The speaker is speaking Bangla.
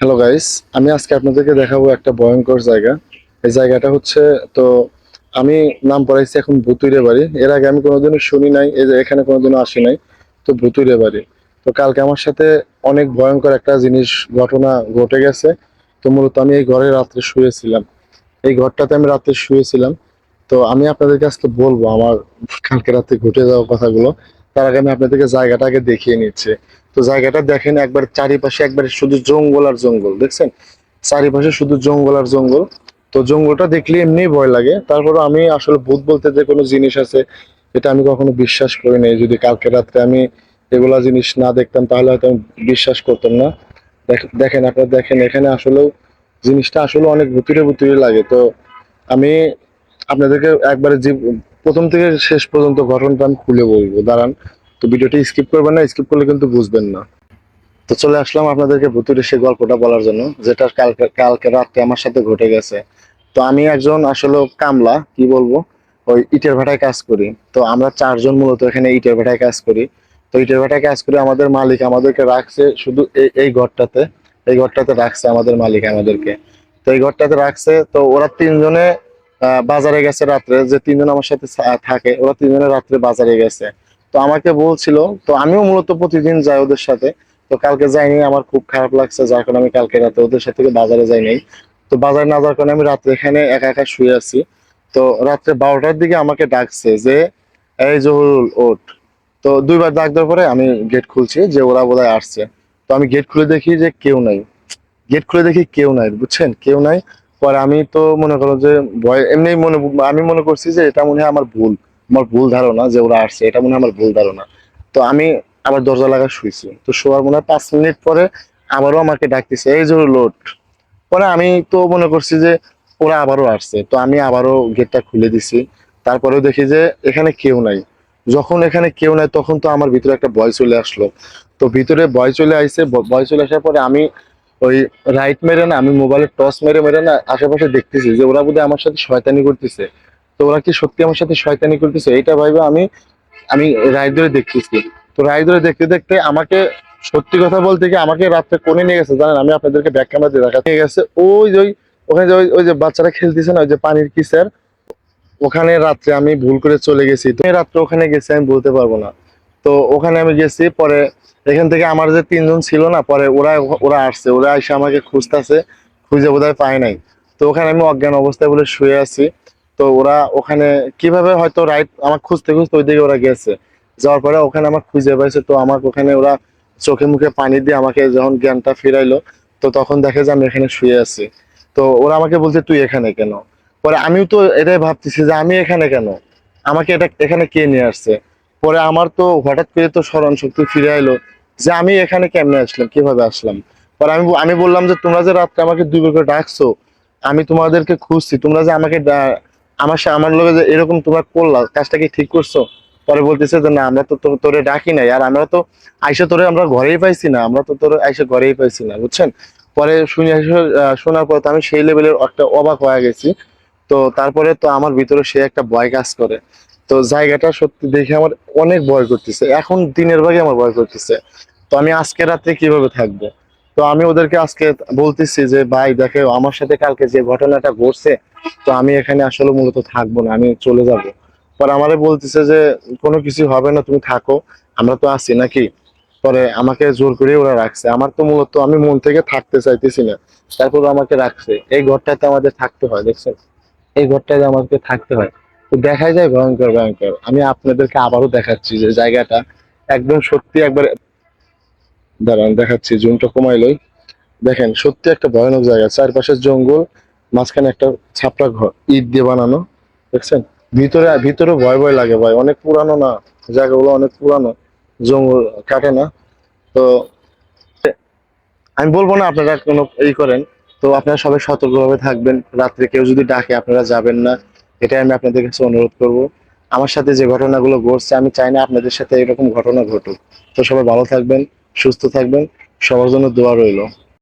হ্যালো গাইস, আমি আজকে আপনাদেরকে দেখাবো একটা ভয়ঙ্কর জায়গা। এই জায়গাটা হচ্ছে, তো আমি নাম পড়াইছি এখন ভুতুড়ে বাড়ি। এর আগে আমি কোনোদিনও শুনি নাই, এই যে এখানে কোনোদিনও আসি নাই। তো ভুতুড়ে বাড়ি, তো কালকে আমার সাথে অনেক ভয়ঙ্কর একটা জিনিস ঘটনা ঘটে গেছে। তো মূলত আমি এই ঘরে রাত্রে শুয়েছিলাম, এই ঘরটাতে আমি রাত্রে শুয়েছিলাম। তো আমি আপনাদেরকে আজকে বলবো আমার কালকে রাতে ঘটে যাওয়া কথাগুলো। তার আগে আমি আপনাদেরকে জায়গাটাকে দেখিয়ে নিচ্ছি। তো জায়গাটা দেখেন, একবার চারিপাশে একবার শুধু জঙ্গল আর জঙ্গল, দেখছেন? চারিপাশে শুধু জঙ্গল আর জঙ্গল। তো জঙ্গলটা দেখলে এমনি ভয় লাগে, তারপরে আমি আসলে ভূত বলতে যে কোনো জিনিস আছে এটা আমি কখনো বিশ্বাস করি নাই। যদি কালকে রাত্রে আমি এগুলা জিনিস না দেখতাম তাহলে হয়তো আমি বিশ্বাস করতাম না। দেখেন আপনারা, দেখেন এখানে আসলেও জিনিসটা আসলে অনেক ভুতুড়ে ভুতুড়ে লাগে। তো আমি আপনাদেরকে একবারে যে প্রথম থেকে শেষ পর্যন্ত ঘটনাটা আমি খুলে বলবো, দাঁড়ান। তো ভিডিওটি স্কিপ করবেন না, স্কিপ করলে কিন্তু বুঝবেন না। তো চলে আসলাম আপনাদেরকে ভুতুড়ে সেই গল্পটা বলার জন্য, যেটা কালকে কালকে রাতে আমার সাথে ঘটে গেছে। তো আমি একজন আসলে কামলা, কি বলবো, ওই ইটের ভাটায় কাজ করি। তো আমরা চারজন মূলত এখানে ইটের ভাটায় কাজ করি। তো ইটের ভাটায় কাজ করে আমাদের মালিক আমাদেরকে রাখছে শুধু এই ঘরটাতে। এই ঘরটাতে রাখছে আমাদের মালিক আমাদেরকে। তো এই ঘরটাতে রাখছে, তো ওরা তিনজনে বাজারে গেছে রাত্রে। যে তিনজন আমার সাথে থাকে, ওরা তিনজনে রাত্রে বাজারে গেছে। তো আমাকে বলছিল, তো আমিও মূলত প্রতিদিন যাই ওদের সাথে। তো কালকে যাইনি, আমার খুব খারাপ লাগছে, যার কারণে আমি কালকে রাতে ওদের সাথে বাজারে যাই নাই। তো বাজারে না যাওয়ার কারণে আমি রাত্রে এখানে একা একা শুয়ে আছি। তো রাত্রে 12টার দিকে আমাকে ডাকছে যে, এই জহুরুল ওঠ। তো দুইবার ডাক দেওয়ার পরে আমি গেট খুলছি, যে ওরা বোধহয় আসছে। তো আমি গেট খুলে দেখি যে কেউ নাই। গেট খুলে দেখি কেউ নাই, বুঝছেন, কেউ নাই। পরে আমি তো মনে করো যে ভয় এমনি আমি মনে করছি যে এটা মনে হয় আমার ভুল, আমার ভুল ধারণা যে ওরা আসছে, এটা মনে হয় আমার ভুল ধারণা। তো আমি আবার দরজা লাগা শুয়েছি। তো শোয়ার মনে হয় 5 মিনিট পরে আবারও আমাকে ডাকতেছে, এই জরুর লোড। পরে আমি তো মনে করছি যে ওরা আবারও আসছে, তো আমি আবারও গেটটা খুলে দিছি। তারপরেও দেখি যে এখানে কেউ নাই। যখন এখানে কেউ নাই তখন তো আমার ভিতরে একটা ভয় চলে আসলো। তো ভিতরে ভয় চলে আইছে, ভয় চলে আসার পরে আমি ওই রাইট মেরে না, আমি মোবাইলের টর্চ মেরে মেরে না আশেপাশে দেখতেছি যে ওরা বোধহয় আমার সাথে শয়তানি করতেছে। তো ওরা কি সত্যি আমার সাথে শয়তানি করতেছে এইটা ভাইবা আমি আমি রাইড ধরে দেখতেছি। তো রাইড ধরে দেখতে দেখতে আমাকে, সত্যি কথা বলতে কি, আমাকে রাত্রে কোণে নিয়ে গেছে জানেন? আমি আপনাদেরকে ব্যাক ক্যামেরা দিয়ে দেখা নিয়ে গেছে ওই যে ওখানে যে ওই যে বাচ্চারা খেলতেছে না, ওই যে পানির কিসের ওখানে। রাত্রে আমি ভুল করে চলে গেছি, তো রাত্রে ওখানে গেছি আমি বলতে পারবো না। তো ওখানে আমি গেছি, পরে এখান থেকে আমার যে তিনজন ছিল না, পরে ওরা ওরা আসছে, ওরা এসে আমাকে খুঁজতেছে, খুঁজে বোধহয় পায় নাই। তো ওখানে আমি অজ্ঞান অবস্থায় বলে শুয়ে আছি। তো ওরা ওখানে কিভাবে হয়তো রাইট আমার খুঁজতে খুঁজতে ওইদিকে ওরা গেছে। যাওয়ার পরে ওখানে আমার খুঁজে পাইছে, তো আমার ওখানে ওরা চোখে মুখে পানি দিয়ে আমাকে যখন জ্ঞানটা ফিরাইলো, তো তখন দেখে যে আমি এখানে শুয়ে আছি। তো ওরা আমাকে বলছে, তুই এখানে কেন? পরে আমিও তো এটাই ভাবতেছি যে আমি এখানে কেন, আমাকে এটা এখানে কে নিয়ে আসছে। পরে আমার তো হঠাৎ করে তো স্মরণ শক্তি ফিরে এলো যে আমি এখানে কেমনে আসলাম, কিভাবে আসলাম। পরে আমি আমি বললাম যে তোমরা যে রাত্রে আমাকে 2 বার করে ডাকছো, আমি তোমাদেরকে খুঁজছি, তোমরা যে আমাকে আমার লগে যে এরকম তোমরা করলা, কাজটা কি ঠিক করছো? পরে বলতেছে যে না, আমরা তো তোরে ডাকি নাই, আর আমরা তো আইসা তোরে আমরা ঘরেই পাইছি না, আমরা তো তোরে আইসা ঘরেই পাইছি না, বুঝছেন? পরে শোনার পর তো আমি সেই লেভেলের একটা অবাক হয়ে গেছি। তো তারপরে তো আমার ভিতরে সে একটা ভয় কাজ করে। তো জায়গাটা সত্যি দেখে আমার অনেক ভয় করতেছে, এখন দিনের ভাগে আমার ভয় করতেছে। তো আমি আজকে রাত্রে কিভাবে থাকবো? তো আমি ওদেরকে আজকে বলতেছি যে ভাই দেখে, আমার সাথে কালকে যে ঘটনাটা ঘটছে, তো আমি এখানে আসলে মূলত থাকবো না, আমি চলে যাব। পরে আমারে বলতেছে যে কোনো কিছু হবে না, তুমি থাকো, আমরা তো আছি নাকি। পরে আমাকে জোর করে ওরা রাখছে, আমার তো মূলত আমি মন থেকে থাকতে চাইতেছি না, তারপর আমাকে রাখছে। এই ঘরটাতে আমাদের থাকতে হয়, দেখছেন? এই ঘরটায় আমাকে থাকতে হয়। তো দেখাই যায় ভয়ঙ্কর ভয়ঙ্কর। আমি আপনাদেরকে আবারও দেখাচ্ছি যে জায়গাটা একদম সত্যি একবার, দাঁড়ান দেখাচ্ছি, জুমটা কমাইলই। দেখেন সত্যি একটা ভয়ানক জায়গা, চারপাশে জঙ্গল, মাঝখানে একটা ছাপড়া ঘর ইট দিয়ে বানানো, দেখছেন? ভিতরে ভিতরে ভয় ভয় লাগে ভাই, অনেক পুরানো না, জায়গাগুলো অনেক পুরানো, জঙ্গল কাটে না। তো আমি বলবো না আপনারা কোনো করেন। তো আপনারা সবাই সতর্কভাবে থাকবেন, রাত্রে কেউ যদি ডাকে আপনারা যাবেন না, এটাই আমি আপনাদের কাছে অনুরোধ করব। আমার সাথে যে ঘটনাগুলো ঘটছে, আমি চাই না আপনাদের সাথে এরকম ঘটনা ঘটুক। তো সবাই ভালো থাকবেন, সুস্থ থাকবেন, সবার জন্য দোয়া রইল।